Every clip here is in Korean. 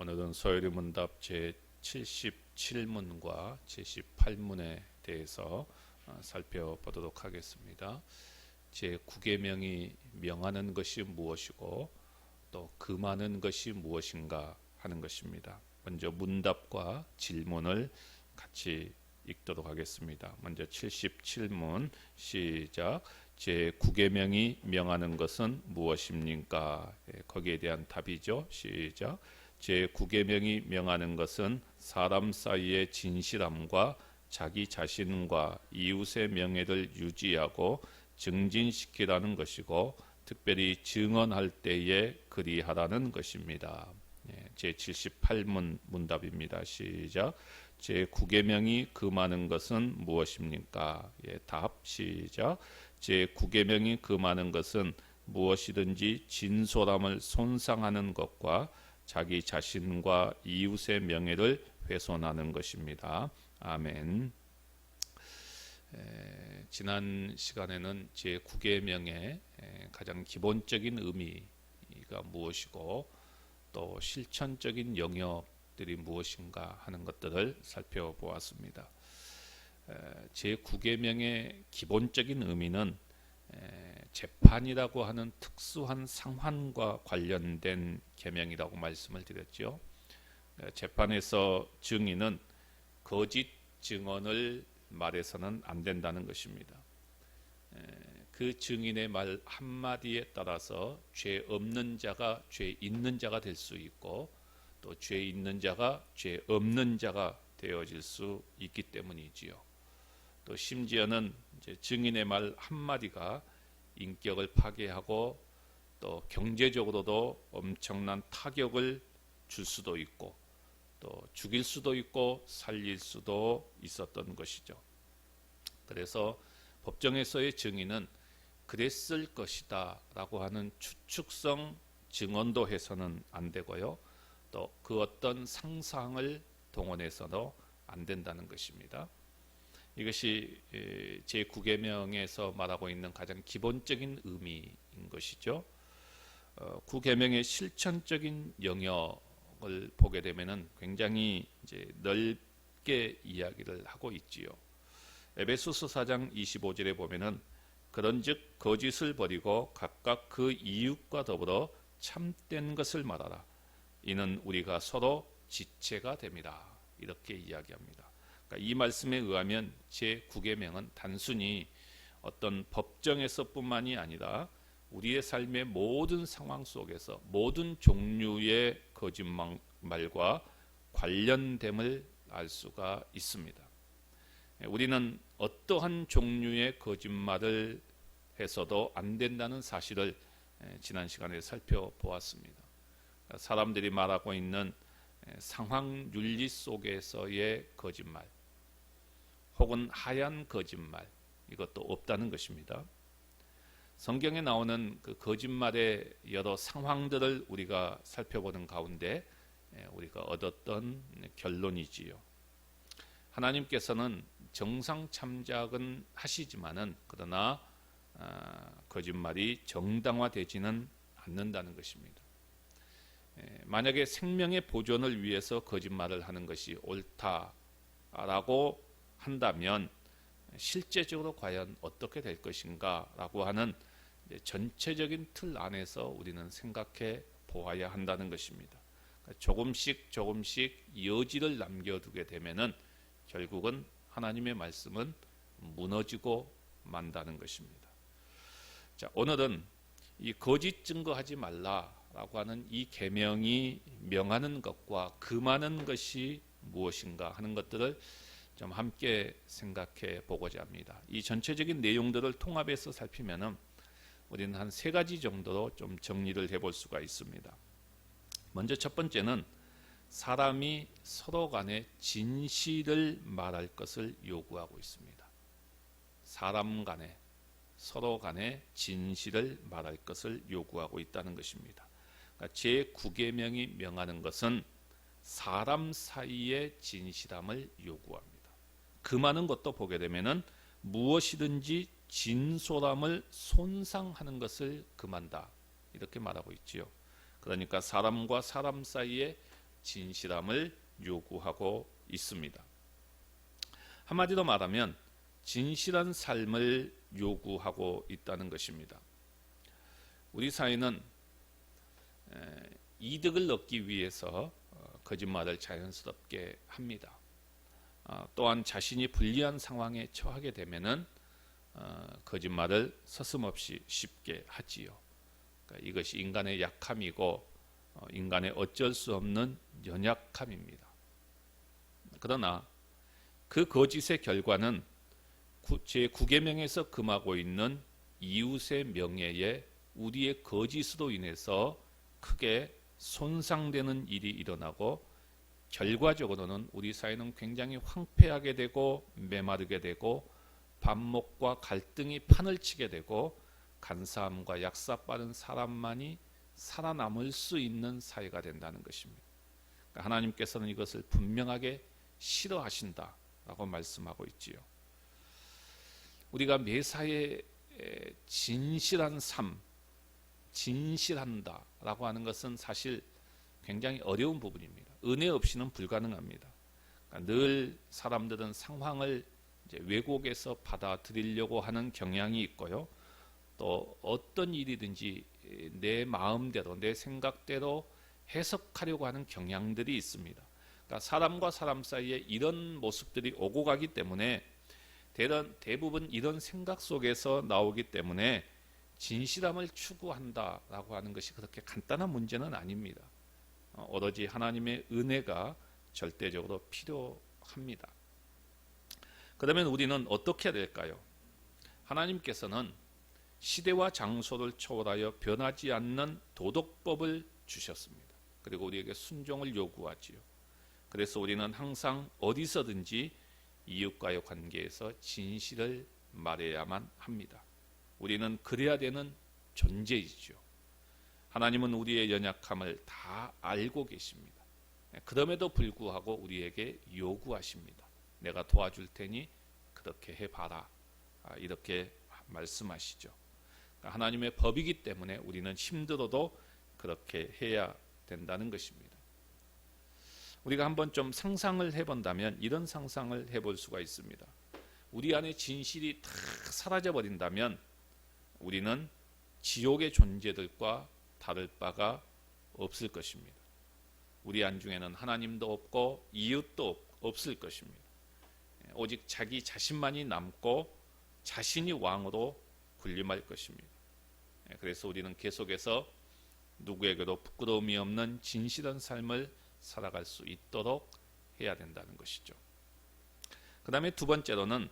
오늘은 소요리 문답 제 77문과 78문에 대해서 살펴보도록 하겠습니다. 제 9계명이 명하는 것이 무엇이고 또 금하는 것이 무엇인가 하는 것입니다. 먼저 문답과 질문을 같이 읽도록 하겠습니다. 먼저 77문 시작. 제 9계명이 명하는 것은 무엇입니까? 거기에 대한 답이죠. 시작. 제 9계명이 명하는 것은 사람 사이의 진실함과 자기 자신과 이웃의 명예를 유지하고 증진시키라는 것이고 특별히 증언할 때에 그리하라는 것입니다. 제 78문 문답입니다. 시작. 제 9계명이 금하는 것은 무엇입니까? 답 시작. 제 9계명이 금하는 것은 무엇이든지 진솔함을 손상하는 것과 자기 자신과 이웃의 명예를 훼손하는 것입니다. 아멘. 지난 시간에는 제 9계명의 가장 기본적인 의미가 무엇이고 또 실천적인 영역들이 무엇인가 하는 것들을 살펴보았습니다. 제 9계명의 기본적인 의미는 재판이라고 하는 특수한 상황과 관련된 계명이라고 말씀을 드렸죠. 재판에서 증인은 거짓 증언을 말해서는 안 된다는 것입니다. 그 증인의 말 한마디에 따라서 죄 없는 자가 죄 있는 자가 될 수 있고 또 죄 있는 자가 죄 없는 자가 되어질 수 있기 때문이지요. 또 심지어는 이제 증인의 말 한마디가 인격을 파괴하고 또 경제적으로도 엄청난 타격을 줄 수도 있고 또 죽일 수도 있고 살릴 수도 있었던 것이죠. 그래서 법정에서의 증인은 그랬을 것이다 라고 하는 추측성 증언도 해서는 안 되고요. 또 그 어떤 상상을 동원해서도 안 된다는 것입니다. 이것이 제9계명에서 말하고 있는 가장 기본적인 의미인 것이죠. 9계명의 실천적인 영역을 보게 되면은 굉장히 이제 넓게 이야기를 하고 있지요. 에베소서 4장 25절에 보면은 그런즉 거짓을 버리고 각각 그 이웃과 더불어 참된 것을 말하라. 이는 우리가 서로 지체가 됨이라. 이렇게 이야기합니다. 그러니까 이 말씀에 의하면 제9계명은 단순히 어떤 법정에서뿐만이 아니라 우리의 삶의 모든 상황 속에서 모든 종류의 거짓말과 관련됨을 알 수가 있습니다. 우리는 어떠한 종류의 거짓말을 해서도 안 된다는 사실을 지난 시간에 살펴보았습니다. 사람들이 말하고 있는 상황 윤리 속에서의 거짓말 혹은 하얀 거짓말 이것도 없다는 것입니다. 성경에 나오는 그 거짓말의 여러 상황들을 우리가 살펴보는 가운데 우리가 얻었던 결론이지요. 하나님께서는 정상 참작은 하시지만은 그러나 거짓말이 정당화되지는 않는다는 것입니다. 만약에 생명의 보존을 위해서 거짓말을 하는 것이 옳다라고 한다면 실제적으로 과연 어떻게 될 것인가 라고 하는 전체적인 틀 안에서 우리는 생각해 보아야 한다는 것입니다. 조금씩 여지를 남겨두게 되면은 결국은 하나님의 말씀은 무너지고 만다는 것입니다. 자, 오늘은 이 거짓 증거하지 말라라고 하는 이 계명이 명하는 것과 금하는 것이 무엇인가 하는 것들을 좀 함께 생각해 보고자 합니다. 이 전체적인 내용들을 통합해서 살피면은 우리는 한 3가지 정도로 좀 정리를 해볼 수가 있습니다. 먼저 첫 번째는 사람이 서로 간에 진실을 말할 것을 요구하고 있습니다. 사람 간에 서로 간에 진실을 말할 것을 요구하고 있다는 것입니다. 그러니까 제9계명이 명하는 것은 사람 사이의 진실함을 요구합니다. 금하는 것도 보게 되면은 무엇이든지 진솔함을 손상하는 것을 금한다 이렇게 말하고 있지요. 그러니까 사람과 사람 사이에 진실함을 요구하고 있습니다. 한마디로 말하면 진실한 삶을 요구하고 있다는 것입니다. 우리 사회는 이득을 얻기 위해서 거짓말을 자연스럽게 합니다. 또한 자신이 불리한 상황에 처하게 되면은 거짓말을 서슴없이 쉽게 하지요. 그러니까 이것이 인간의 약함이고 인간의 어쩔 수 없는 연약함입니다. 그러나 그 거짓의 결과는 제9계명에서 금하고 있는 이웃의 명예에 우리의 거짓으로 인해서 크게 손상되는 일이 일어나고 결과적으로는 우리 사회는 굉장히 황폐하게 되고 메마르게 되고 반목과 갈등이 판을 치게 되고 간사함과 약사빠른 사람만이 살아남을 수 있는 사회가 된다는 것입니다. 그러니까 하나님께서는 이것을 분명하게 싫어하신다라고 말씀하고 있지요. 우리가 매사에 진실한 삶, 진실한다라고 하는 것은 사실 굉장히 어려운 부분입니다. 은혜 없이는 불가능합니다. 그러니까 늘 사람들은 상황을 이제 왜곡해서 받아들이려고 하는 경향이 있고요. 또 어떤 일이든지 내 마음대로 내 생각대로 해석하려고 하는 경향들이 있습니다. 그러니까 사람과 사람 사이에 이런 모습들이 오고 가기 때문에 대부분 이런 생각 속에서 나오기 때문에 진실함을 추구한다라고 하는 것이 그렇게 간단한 문제는 아닙니다. 오로지 하나님의 은혜가 절대적으로 필요합니다. 그러면 우리는 어떻게 해야 될까요? 하나님께서는 시대와 장소를 초월하여 변하지 않는 도덕법을 주셨습니다. 그리고 우리에게 순종을 요구하지요. 그래서 우리는 항상 어디서든지 이웃과의 관계에서 진실을 말해야만 합니다. 우리는 그래야 되는 존재이죠. 하나님은 우리의 연약함을 다 알고 계십니다. 그럼에도 불구하고 우리에게 요구하십니다. 내가 도와줄 테니 그렇게 해봐라. 이렇게 말씀하시죠. 하나님의 법이기 때문에 우리는 힘들어도 그렇게 해야 된다는 것입니다. 우리가 한번 좀 상상을 해본다면 이런 상상을 해볼 수가 있습니다. 우리 안에 진실이 다 사라져 버린다면 우리는 지옥의 존재들과 다를 바가 없을 것입니다. 우리 안중에는 하나님도 없고 이웃도 없을 것입니다. 오직 자기 자신만이 남고 자신이 왕으로 군림할 것입니다. 그래서 우리는 계속해서 누구에게도 부끄러움이 없는 진실한 삶을 살아갈 수 있도록 해야 된다는 것이죠. 그 다음에 두 번째로는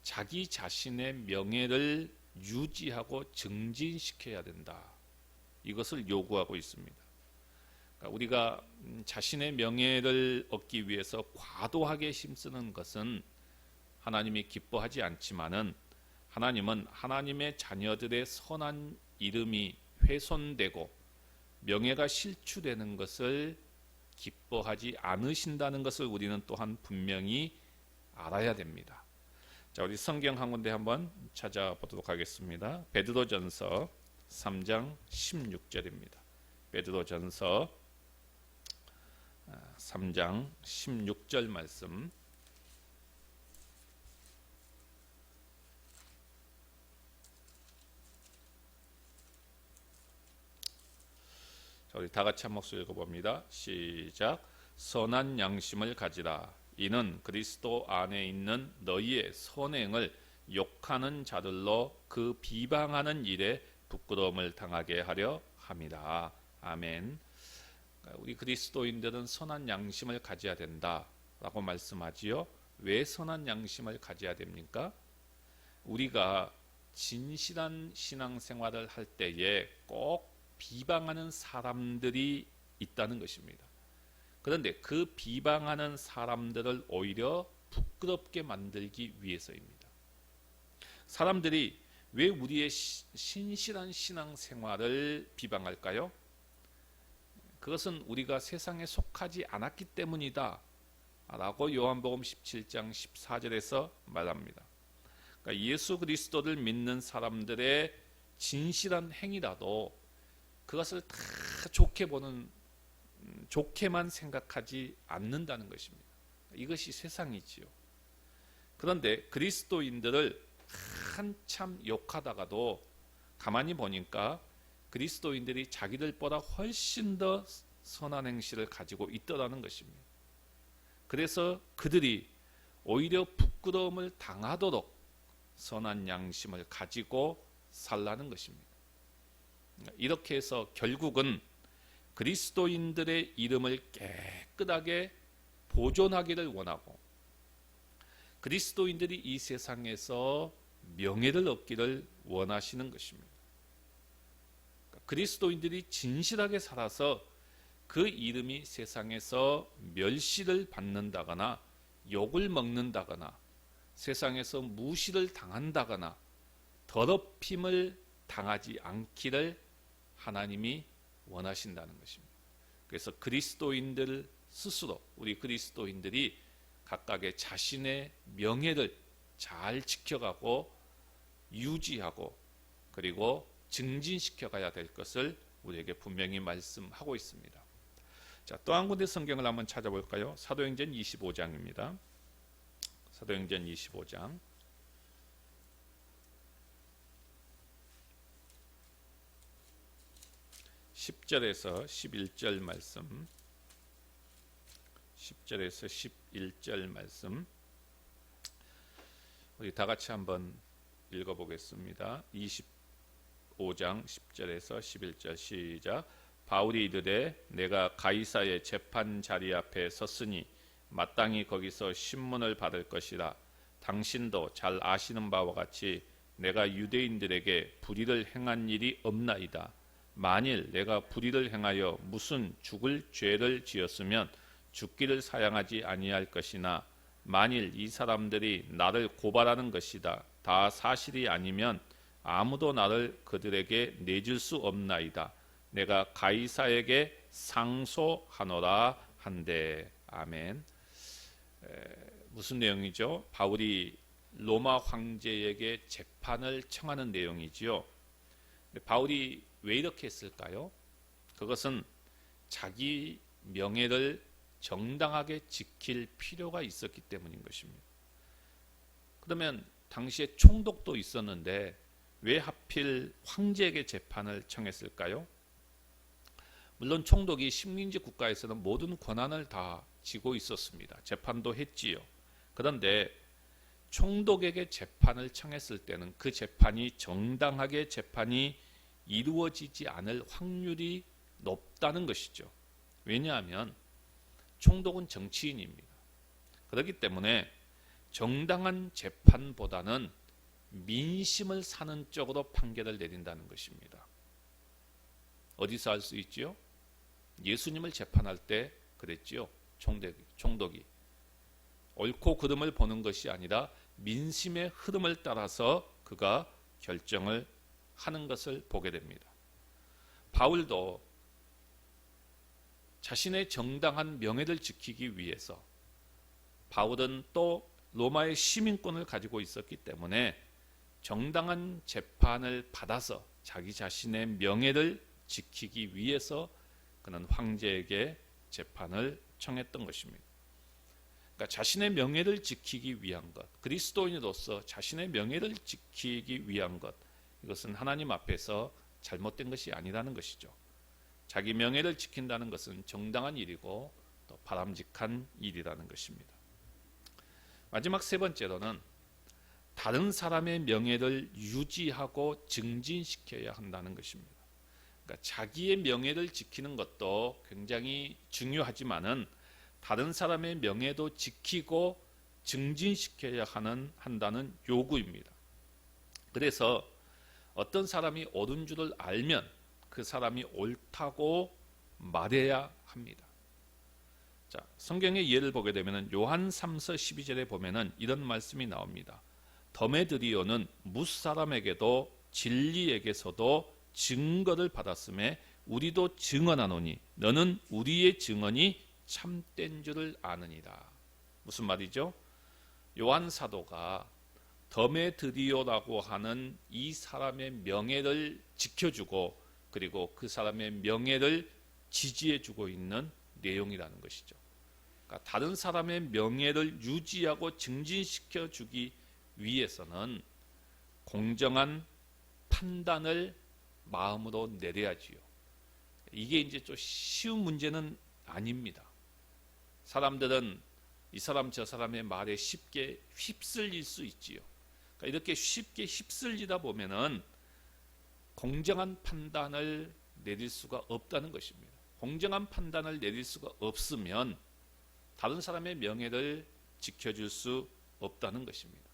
자기 자신의 명예를 유지하고 증진시켜야 된다. 이것을 요구하고 있습니다. 그러니까 우리가 자신의 명예를 얻기 위해서 과도하게 힘쓰는 것은 하나님이 기뻐하지 않지만은 하나님은 하나님의 자녀들의 선한 이름이 훼손되고 명예가 실추되는 것을 기뻐하지 않으신다는 것을 우리는 또한 분명히 알아야 됩니다. 자, 우리 성경 한 군데 한번 찾아보도록 하겠습니다. 베드로전서 3장 16절입니다. 베드로전서 3장 16절 말씀. 자, 우리 다 같이 한 목소리 읽어봅니다. 시작. 선한 양심을 가지라. 이는 그리스도 안에 있는 너희의 선행을 욕하는 자들로 그 비방하는 일에 부끄러움을 당하게 하려 함이라. 아멘. 우리 그리스도인들은 선한 양심을 가져야 된다라고 말씀하지요. 왜 선한 양심을 가져야 됩니까? 우리가 진실한 신앙생활을 할 때에 꼭 비방하는 사람들이 있다는 것입니다. 그런데 그 비방하는 사람들을 오히려 부끄럽게 만들기 위해서입니다. 사람들이 왜 우리의 신실한 신앙생활을 비방할까요? 그것은 우리가 세상에 속하지 않았기 때문이다 라고 요한복음 17장 14절에서 말합니다. 그러니까 예수 그리스도를 믿는 사람들의 진실한 행위라도 그것을 다 좋게 보는 좋게만 생각하지 않는다는 것입니다. 이것이 세상이지요. 그런데 그리스도인들을 한참 욕하다가도 가만히 보니까 그리스도인들이 자기들보다 훨씬 더 선한 행실을 가지고 있더라는 것입니다. 그래서 그들이 오히려 부끄러움을 당하도록 선한 양심을 가지고 살라는 것입니다. 이렇게 해서 결국은 그리스도인들의 이름을 깨끗하게 보존하기를 원하고 그리스도인들이 이 세상에서 명예를 얻기를 원하시는 것입니다. 그리스도인들이 진실하게 살아서 그 이름이 세상에서 멸시를 받는다거나 욕을 먹는다거나 세상에서 무시를 당한다거나 더럽힘을 당하지 않기를 하나님이 원하신다는 것입니다. 그래서 그리스도인들 스스로 우리 그리스도인들이 각각의 자신의 명예를 잘 지켜가고 유지하고 그리고 증진시켜 가야 될 것을 우리에게 분명히 말씀하고 있습니다. 자, 또 한 군데 성경을 한번 찾아볼까요? 사도행전 25장입니다. 사도행전 25장 10절에서 11절 말씀 10절에서 11절 말씀 우리 다 같이 한번 읽어보겠습니다. 25장 10절에서 11절 시작. 바울이 이르되 내가 가이사의 재판 자리 앞에 섰으니 마땅히 거기서 신문을 받을 것이라. 당신도 잘 아시는 바와 같이 내가 유대인들에게 불의를 행한 일이 없나이다. 만일 내가 불의를 행하여 무슨 죽을 죄를 지었으면 죽기를 사양하지 아니할 것이나 만일 이 사람들이 나를 고발하는 것이다 다 사실이 아니면 아무도 나를 그들에게 내줄 수 없나이다. 내가 가이사에게 상소하노라 한데. 아멘. 무슨 내용이죠? 바울이 로마 황제에게 재판을 청하는 내용이지요. 바울이 왜 이렇게 했을까요? 그것은 자기 명예를 정당하게 지킬 필요가 있었기 때문인 것입니다. 그러면 당시에 총독도 있었는데 왜 하필 황제에게 재판을 청했을까요? 물론 총독이 식민지 국가에서는 모든 권한을 다 쥐고 있었습니다. 재판도 했지요. 그런데 총독에게 재판을 청했을 때는 그 재판이 정당하게 재판이 이루어지지 않을 확률이 높다는 것이죠. 왜냐하면 총독은 정치인입니다. 그렇기 때문에 정당한 재판보다는 민심을 사는 쪽으로 판결을 내린다는 것입니다. 어디서 할 수 있지요? 예수님을 재판할 때 그랬지요. 총독이 옳고 그름을 보는 것이 아니라 민심의 흐름을 따라서 그가 결정을 하는 것을 보게 됩니다. 바울도 자신의 정당한 명예를 지키기 위해서 바울은 또 로마의 시민권을 가지고 있었기 때문에 정당한 재판을 받아서 자기 자신의 명예를 지키기 위해서 그는 황제에게 재판을 청했던 것입니다. 그러니까 자신의 명예를 지키기 위한 것, 그리스도인으로서 자신의 명예를 지키기 위한 것, 이것은 하나님 앞에서 잘못된 것이 아니라는 것이죠. 자기 명예를 지킨다는 것은 정당한 일이고 또 바람직한 일이라는 것입니다. 마지막 세 번째로는 다른 사람의 명예를 유지하고 증진시켜야 한다는 것입니다. 그러니까 자기의 명예를 지키는 것도 굉장히 중요하지만은 다른 사람의 명예도 지키고 증진시켜야 한다는 요구입니다. 그래서 어떤 사람이 옳은 줄을 알면 그 사람이 옳다고 말해야 합니다. 자, 성경의 예를 보게 되면 요한 3서 12절에 보면은 이런 말씀이 나옵니다. 더메드리오는 뭇사람에게도 진리에게서도 증거를 받았음에 우리도 증언하노니 너는 우리의 증언이 참된 줄을 아느니라. 무슨 말이죠? 요한 사도가 더메드리오라고 하는 이 사람의 명예를 지켜주고 그리고 그 사람의 명예를 지지해주고 있는 내용이라는 것이죠. 그러니까 다른 사람의 명예를 유지하고 증진시켜 주기 위해서는 공정한 판단을 마음으로 내려야지요. 이게 이제 좀 쉬운 문제는 아닙니다. 사람들은 이 사람 저 사람의 말에 쉽게 휩쓸릴 수 있지요. 그러니까 이렇게 쉽게 휩쓸리다 보면은 공정한 판단을 내릴 수가 없다는 것입니다. 공정한 판단을 내릴 수가 없으면 다른 사람의 명예를 지켜줄 수 없다는 것입니다.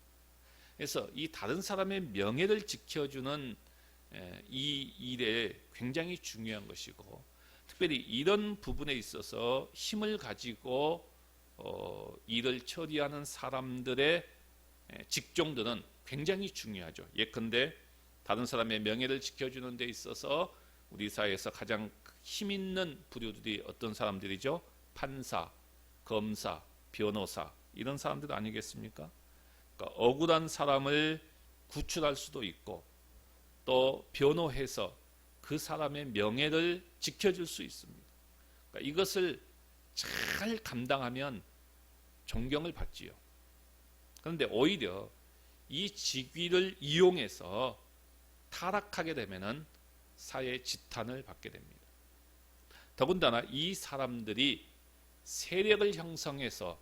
그래서 이 다른 사람의 명예를 지켜주는 이 일에 굉장히 중요한 것이고, 특별히 이런 부분에 있어서 힘을 가지고 일을 처리하는 사람들의 직종들은 굉장히 중요하죠. 예컨대 다른 사람의 명예를 지켜주는 데 있어서 우리 사회에서 가장 힘 있는 부류들이 어떤 사람들이죠? 판사, 검사, 변호사, 이런 사람들 아니겠습니까? 그러니까 억울한 사람을 구출할 수도 있고 또 변호해서 그 사람의 명예를 지켜줄 수 있습니다. 그러니까 이것을 잘 감당하면 존경을 받지요. 그런데 오히려 이 직위를 이용해서 타락하게 되면은 사회 지탄을 받게 됩니다. 더군다나 이 사람들이 세력을 형성해서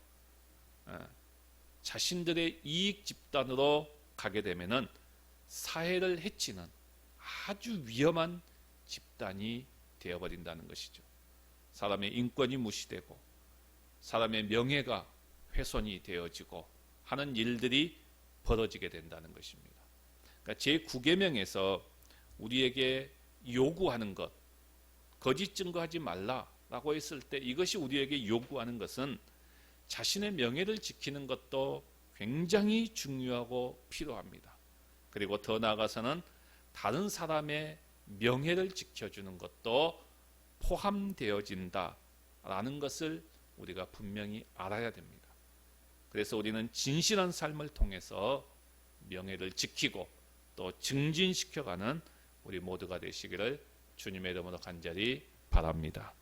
자신들의 이익 집단으로 가게 되면은 사회를 해치는 아주 위험한 집단이 되어버린다는 것이죠. 사람의 인권이 무시되고 사람의 명예가 훼손이 되어지고 하는 일들이 벌어지게 된다는 것입니다. 그러니까 제9계명에서 우리에게 요구하는 것, 거짓 증거하지 말라라고 했을 때 이것이 우리에게 요구하는 것은 자신의 명예를 지키는 것도 굉장히 중요하고 필요합니다. 그리고 더 나아가서는 다른 사람의 명예를 지켜주는 것도 포함되어진다라는 것을 우리가 분명히 알아야 됩니다. 그래서 우리는 진실한 삶을 통해서 명예를 지키고 또 증진시켜가는 우리 모두가 되시기를 주님의 이름으로 간절히 바랍니다.